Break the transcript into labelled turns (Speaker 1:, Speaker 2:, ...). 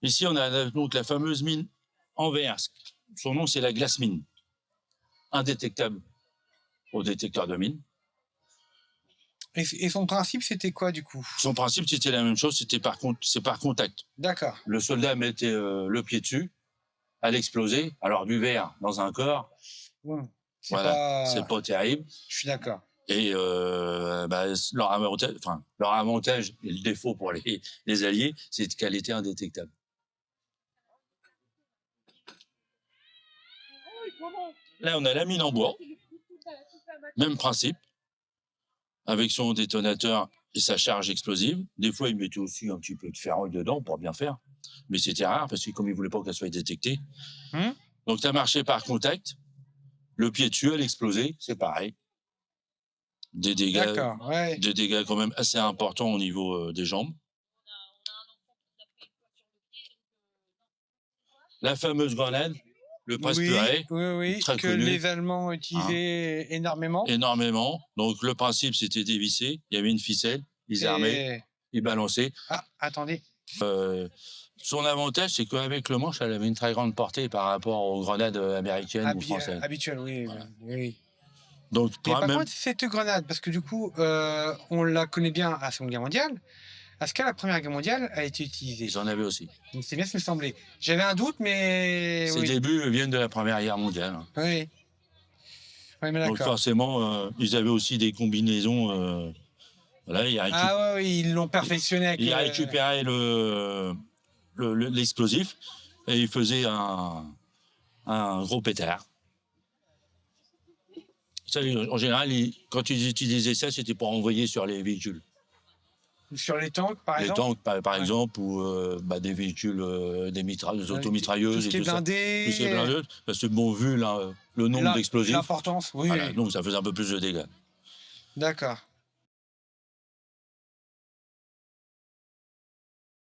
Speaker 1: Ici, on a donc la fameuse mine Anvers. Son nom, c'est la glace mine. Indétectable au détecteur de mine.
Speaker 2: Et son principe, c'était quoi, du coup?
Speaker 1: Son principe, c'était la même chose, c'est par contact.
Speaker 2: D'accord.
Speaker 1: Le soldat mettait le pied dessus, elle explosait. Alors, du verre dans un corps, voilà, c'est pas terrible.
Speaker 2: Je suis d'accord.
Speaker 1: Et leur avantage et le défaut pour les Alliés, c'est qu'elle était indétectable. Là, on a la mine en bois, même principe, avec son détonateur et sa charge explosive. Des fois, ils mettaient aussi un petit peu de ferraille dedans pour bien faire, mais c'était rare parce que comme ils voulaient pas qu'elle soit détectée. Donc, tu as marché par contact, le pied dessus, elle explosait, c'est pareil. Des dégâts quand même assez importants au niveau des jambes. La fameuse grenade, le presse-purée, très
Speaker 2: que
Speaker 1: connu.
Speaker 2: les Allemands utilisaient énormément.
Speaker 1: Énormément. Donc le principe, c'était dévisser. Il y avait une ficelle, ils armaient, ils balançaient.
Speaker 2: Ah, attendez.
Speaker 1: Son avantage, c'est qu'avec le manche, elle avait une très grande portée par rapport aux grenades américaines ou françaises.
Speaker 2: Habituelles, oui.
Speaker 1: Voilà.
Speaker 2: Oui.
Speaker 1: Donc,
Speaker 2: Mais par contre, cette grenade, parce que du coup, on la connaît bien à la Seconde Guerre mondiale. Est-ce qu'à la Première Guerre mondiale, elle a été utilisée?
Speaker 1: Ils en avaient aussi.
Speaker 2: C'est bien ce qui me semblait. J'avais un doute, mais...
Speaker 1: Ces débuts viennent de la Première Guerre mondiale.
Speaker 2: Oui. Oui, mais
Speaker 1: donc forcément, ils avaient aussi des combinaisons. Voilà,
Speaker 2: ils l'ont perfectionné avec...
Speaker 1: Ils récupéraient l'explosif et ils faisaient un gros pétard. Ça, en général, quand ils utilisaient ça, c'était pour envoyer sur les véhicules.
Speaker 2: Sur les tanks, par exemple?
Speaker 1: Les tanks, par exemple, ou des véhicules, des automitrailleuses.
Speaker 2: Tout ce qui est blindé.
Speaker 1: Tout ce qui est blindé. Parce que, bon, vu le nombre d'explosifs.
Speaker 2: L'importance, oui.
Speaker 1: Voilà, donc ça faisait un peu plus de dégâts.
Speaker 2: D'accord.